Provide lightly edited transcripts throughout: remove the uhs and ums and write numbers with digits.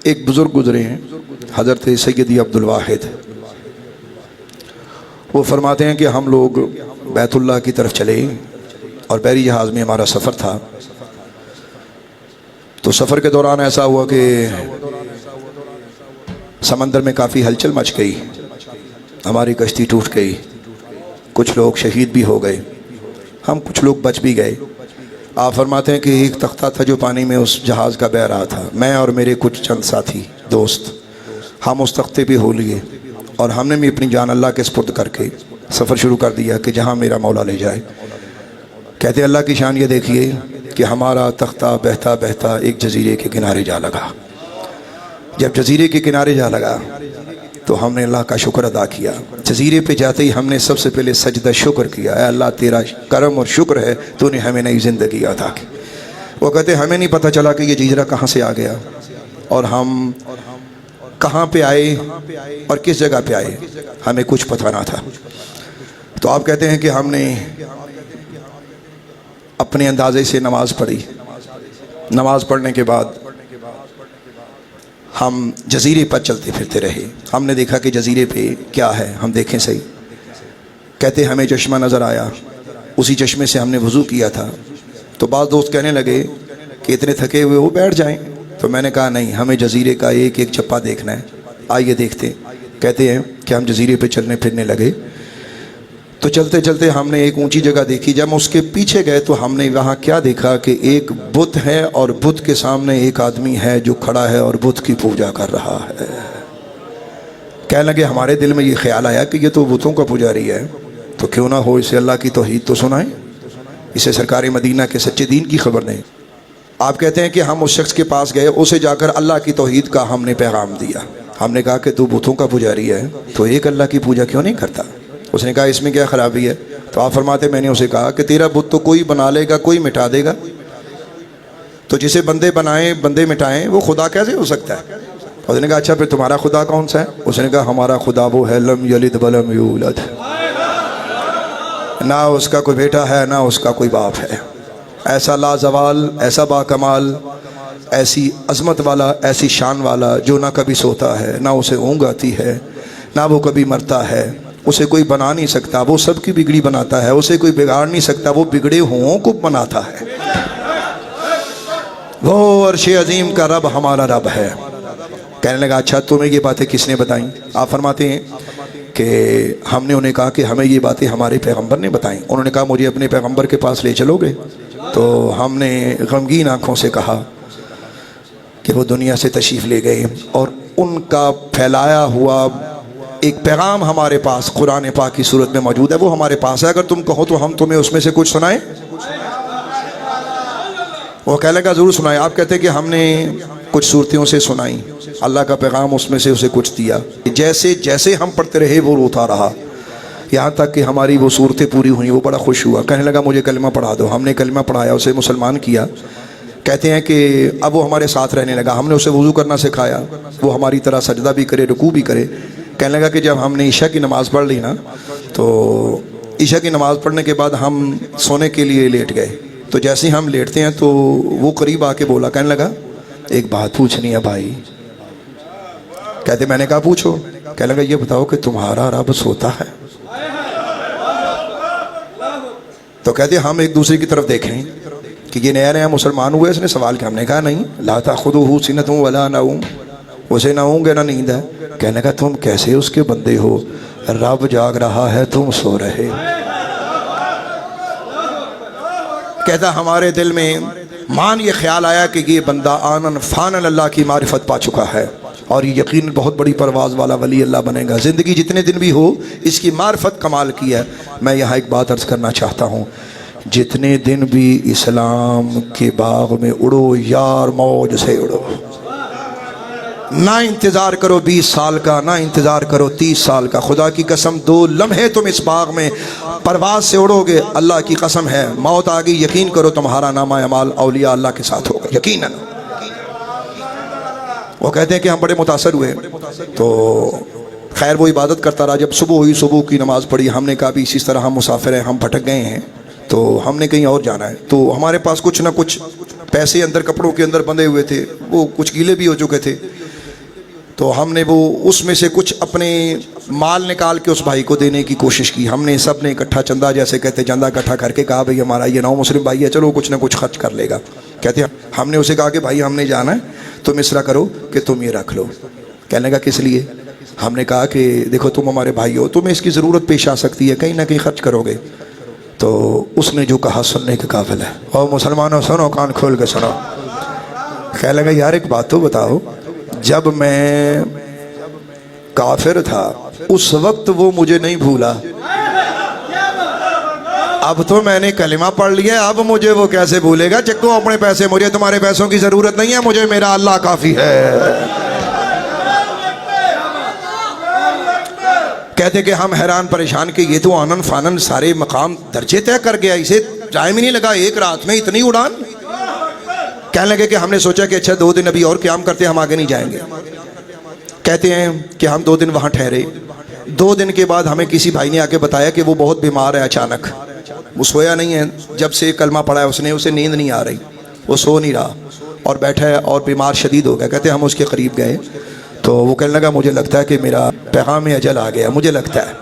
ایک بزرگ گزرے ہیں حضرت سیدی عبدالواحد، وہ فرماتے ہیں کہ ہم لوگ بیت اللہ کی طرف چلے اور بحری جہاز میں ہمارا سفر تھا، تو سفر کے دوران ایسا ہوا کہ سمندر میں کافی ہلچل مچ گئی، ہماری کشتی ٹوٹ گئی، کچھ لوگ شہید بھی ہو گئے، ہم کچھ لوگ بچ بھی گئے۔ آپ فرماتے ہیں کہ ایک تختہ تھا جو پانی میں اس جہاز کا بہہ رہا تھا، میں اور میرے کچھ چند ساتھی دوست ہم اس تختے پہ ہو لیے اور ہم نے بھی اپنی جان اللہ کے سپرد کر کے سفر شروع کر دیا کہ جہاں میرا مولا لے جائے۔ کہتے اللہ کی شان یہ دیکھیے کہ ہمارا تختہ بہتا بہتا ایک جزیرے کے کنارے جا لگا۔ جب جزیرے کے کنارے جا لگا تو ہم نے اللہ کا شکر ادا کیا۔ جزیرے پہ جاتے ہی ہم نے سب سے پہلے سجدہ شکر کیا، اے اللہ تیرا کرم اور شکر ہے تو نے ہمیں نئی زندگی عطا کی۔ وہ کہتے ہمیں نہیں پتہ چلا کہ یہ جزیرہ کہاں سے آ گیا اور ہم کہاں پہ آئے اور کس جگہ پہ آئے، ہمیں کچھ پتہ نہ تھا۔ تو آپ کہتے ہیں کہ ہم نے اپنے اندازے سے نماز پڑھی، نماز پڑھنے کے بعد ہم جزیرے پر چلتے پھرتے رہے۔ ہم نے دیکھا کہ جزیرے پہ کیا ہے، ہم دیکھیں صحیح۔ کہتے ہمیں چشمہ نظر آیا، اسی چشمے سے ہم نے وضو کیا تھا۔ تو بعض دوست کہنے لگے کہ اتنے تھکے ہوئے وہ بیٹھ جائیں، تو میں نے کہا نہیں، ہمیں جزیرے کا ایک ایک چپا دیکھنا ہے، آئیے دیکھتے۔ کہتے ہیں کہ ہم جزیرے پہ چلنے پھرنے لگے، تو چلتے چلتے ہم نے ایک اونچی جگہ دیکھی۔ جب ہم اس کے پیچھے گئے تو ہم نے وہاں کیا دیکھا کہ ایک بت ہے اور بت کے سامنے ایک آدمی ہے جو کھڑا ہے اور بت کی پوجا کر رہا ہے۔ کہنے لگے ہمارے دل میں یہ خیال آیا کہ یہ تو بتوں کا پجاری ہے، تو کیوں نہ ہو اسے اللہ کی توحید تو سنائیں، اسے سرکار مدینہ کے سچے دین کی خبر دیں۔ آپ کہتے ہیں کہ ہم اس شخص کے پاس گئے، اسے جا کر اللہ کی توحید کا ہم نے پیغام دیا۔ ہم نے کہا کہ تو بتوں کا پجاری ہے تو ایک اللہ کی پوجا کیوں نہیں کرتا؟ اس نے کہا اس میں کیا خرابی ہے؟ تو آپ فرماتے میں نے اسے کہا کہ تیرا بت تو کوئی بنا لے گا، کوئی مٹا دے گا، تو جسے بندے بنائیں بندے مٹائیں وہ خدا کیسے ہو سکتا ہے؟ اس نے کہا اچھا پھر تمہارا خدا کون سا ہے؟ اس نے کہا ہمارا خدا وہ ہے لم یلد ولم یولد، نہ اس کا کوئی بیٹا ہے نہ اس کا کوئی باپ ہے، ایسا لازوال، ایسا با کمال، ایسی عظمت والا، ایسی شان والا جو نہ کبھی سوتا ہے، نہ اسے اونگ آتی ہے، نہ وہ کبھی مرتا ہے، اسے کوئی بنا نہیں سکتا، وہ سب کی بگڑی بناتا ہے، اسے کوئی بگاڑ نہیں سکتا، وہ بگڑے ہوں کو بناتا ہے۔ وہ عرش عظیم کا رب ہمارا رب ہے۔ کہنے لگا اچھا تمہیں یہ باتیں کس نے بتائیں؟ آپ فرماتے ہیں کہ ہم نے انہیں کہا کہ ہمیں یہ باتیں ہمارے پیغمبر نے بتائیں۔ انہوں نے کہا مجھے اپنے پیغمبر کے پاس لے چلو گے؟ تو ہم نے غمگین آنکھوں سے کہا کہ وہ دنیا سے تشریف لے گئے، اور ان کا پھیلایا ہوا ایک پیغام ہمارے پاس قرآن پاک کی صورت میں موجود ہے، وہ ہمارے پاس ہے، اگر تم کہو تو ہم تمہیں اس میں سے کچھ سنائیں؟ وہ کہنے لگا ضرور سنائیں۔ آپ کہتے ہیں کہ ہم نے کچھ صورتوں سے سنائیں، اللہ کا پیغام اس میں سے اسے کچھ دیا، جیسے جیسے ہم پڑھتے رہے وہ روتا رہا، یہاں تک کہ ہماری وہ صورتیں پوری ہوئیں۔ وہ بڑا خوش ہوا، کہنے لگا مجھے کلمہ پڑھا دو۔ ہم نے کلمہ پڑھایا، اسے مسلمان کیا۔ کہتے ہیں کہ اب وہ ہمارے ساتھ رہنے لگا، ہم نے اسے وضو کرنا سکھایا، وہ ہماری طرح سجدہ بھی کرے، رکوع بھی کرے۔ کہنے لگا کہ جب ہم نے عشاء کی نماز پڑھ لی نا، تو عشاء کی نماز پڑھنے کے بعد ہم سونے کے لیے لیٹ گئے، تو جیسے ہم لیٹتے ہیں تو وہ قریب آ کے بولا، کہنے لگا ایک بات پوچھنی ہے بھائی۔ کہتے میں نے کہا پوچھو۔ کہنے لگا یہ بتاؤ کہ تمہارا رب سوتا ہے؟ تو کہتے ہم ایک دوسرے کی طرف دیکھیں کہ یہ نیا نیا مسلمان ہوئے، اس نے سوال کیا؟ ہم نے کہا نہیں، لا تأخذہ سنۃ ولا نوم، اسے نہ اونگ ہے نہ نیند ہے۔ کہنے لگا تم کیسے اس کے بندے ہو، رب جاگ رہا ہے تم سو رہے۔ کہتا ہمارے دل میں مان یہ خیال آیا کہ یہ بندہ آنن فانن اللہ کی معرفت پا چکا ہے، اور یہ یقین بہت بڑی پرواز والا ولی اللہ بنے گا، زندگی جتنے دن بھی ہو اس کی معرفت کمال کی ہے۔ میں یہاں ایک بات عرض کرنا چاہتا ہوں، جتنے دن بھی اسلام کے باغ میں اڑو یار موج سے اڑو، نہ انتظار کرو 20 سال کا، نہ انتظار کرو 30 سال کا۔ خدا کی قسم 2 لمحے تم اس باغ میں پرواز سے اڑو گے، اللہ کی قسم ہے موت آ گئی، یقین کرو تمہارا نامہ اعمال اولیاء اللہ کے ساتھ ہوگا یقیناً۔ وہ کہتے ہیں کہ ہم بڑے متاثر ہوئے، تو خیر وہ عبادت کرتا رہا۔ جب صبح ہوئی، صبح کی نماز پڑھی، ہم نے کہا بھی اسی طرح ہم مسافر ہیں، ہم بھٹک گئے ہیں، تو ہم نے کہیں اور جانا ہے۔ تو ہمارے پاس کچھ نہ کچھ پیسے اندر کپڑوں کے اندر بندھے ہوئے تھے، وہ کچھ گیلے بھی ہو چکے تھے۔ تو ہم نے وہ اس میں سے کچھ اپنے مال نکال کے اس بھائی کو دینے کی کوشش کی. ہم نے سب نے اکٹھا چندہ جیسے کہتے چندہ اکٹھا کر کے کہا بھائی ہمارا یہ نو مسلم بھائی ہے, چلو کچھ نہ کچھ خرچ کر لے گا. کہتے ہیں ہم نے اسے کہا کہ بھائی ہم نے جانا ہے, تم اس طرح کرو کہ تم یہ رکھ لو. کہنے لگا کس لیے؟ ہم نے کہا کہ دیکھو تم ہمارے بھائی ہو, تمہیں اس کی ضرورت پیش آ سکتی ہے, کہیں نہ کہیں خرچ کرو گے. تو اس نے جو کہا سننے کے قابل ہے. اور مسلمانوں سنو, کان کھول کے سنو. کہنے لگا یار ایک بات تو بتاؤ, جب میں کافر تھا اس وقت وہ مجھے نہیں بھولا, اب تو میں نے کلمہ پڑھ لیا, اب مجھے وہ کیسے بھولے گا؟ چکو اپنے پیسے, مجھے تمہارے پیسوں کی ضرورت نہیں ہے, مجھے میرا اللہ کافی ہے. کہتے کہ ہم حیران پریشان کہ یہ تو آنن فانن سارے مقام درجے طے کر گیا, اسے ٹائم ہی نہیں لگا, ایک رات میں اتنی اڑان. کہنے لگے کہ ہم نے سوچا کہ اچھا 2 دن ابھی اور قیام کرتے, ہم آگے نہیں جائیں گے. کہتے ہیں کہ ہم 2 دن وہاں ٹھہرے. 2 دن کے بعد ہمیں کسی بھائی نے آ کے بتایا کہ وہ بہت بیمار ہے. اچانک وہ سویا نہیں ہے, جب سے کلمہ پڑھا ہے اس نے, اسے نیند نہیں آ رہی, وہ سو نہیں رہا اور بیٹھا ہے اور بیمار شدید ہو گیا. کہتے ہیں ہم اس کے قریب گئے تو وہ کہنے لگا مجھے لگتا ہے کہ میرا پیغام اجل آ گیا, مجھے لگتا ہے,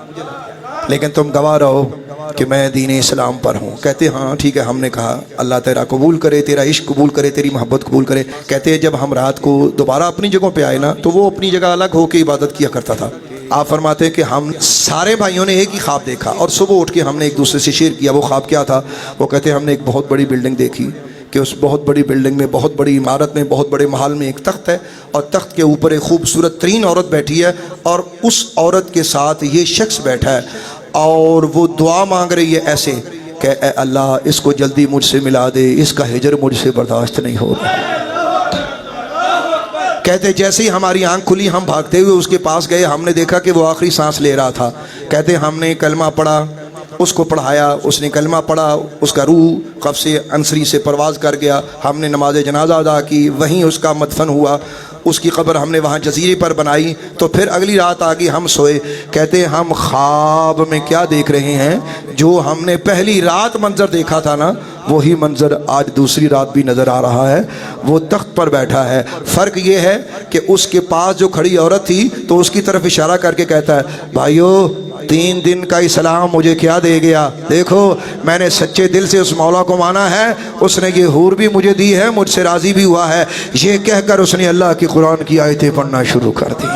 لیکن تم گواہ رہو کہ میں دین اسلام پر ہوں. کہتے ہاں ٹھیک ہے. ہم نے کہا اللہ تیرا قبول کرے, تیرا عشق قبول کرے, تیری محبت قبول کرے. کہتے ہیں جب ہم رات کو دوبارہ اپنی جگہوں پہ آئے نا, تو وہ اپنی جگہ الگ ہو کے عبادت کیا کرتا تھا. آپ فرماتے ہیں کہ ہم سارے بھائیوں نے ایک ہی خواب دیکھا اور صبح اٹھ کے ہم نے ایک دوسرے سے شیئر کیا. وہ خواب کیا تھا؟ وہ کہتے ہیں ہم نے ایک بہت بڑی بلڈنگ دیکھی کہ اس بہت بڑی بلڈنگ میں, بہت بڑی عمارت میں, بہت بڑے محل میں ایک تخت ہے, اور تخت کے اوپر ایک خوبصورت ترین عورت بیٹھی ہے, اور اس عورت کے ساتھ یہ شخص بیٹھا ہے اور وہ دعا مانگ رہی ہے ایسے کہ اے اللہ اس کو جلدی مجھ سے ملا دے, اس کا ہجر مجھ سے برداشت نہیں ہو رہا. کہتے جیسے ہی ہماری آنکھ کھلی ہم بھاگتے ہوئے اس کے پاس گئے. ہم نے دیکھا کہ وہ آخری سانس لے رہا تھا. کہتے ہم نے کلمہ پڑھا, اس کو پڑھایا, اس نے کلمہ پڑھا, اس کا روح قفس انصری سے پرواز کر گیا. ہم نے نماز جنازہ ادا کی, وہیں اس کا مدفن ہوا. اس کی قبر ہم نے وہاں جزیرے پر بنائی. تو پھر اگلی رات آگئی, ہم سوئے. کہتے ہم خواب میں کیا دیکھ رہے ہیں, جو ہم نے پہلی رات منظر دیکھا تھا نا, وہی منظر آج دوسری رات بھی نظر آ رہا ہے. وہ تخت پر بیٹھا ہے. فرق یہ ہے کہ اس کے پاس جو کھڑی عورت تھی تو اس کی طرف اشارہ کر کے کہتا ہے بھائیو 3 دن کا اسلام مجھے کیا دے گیا, دیکھو میں نے سچے دل سے اس مولا کو مانا ہے, اس نے یہ حور بھی مجھے دی ہے, مجھ سے راضی بھی ہوا ہے. یہ کہہ کر اس نے اللہ کی قرآن کی آیتیں پڑھنا شروع کر دی.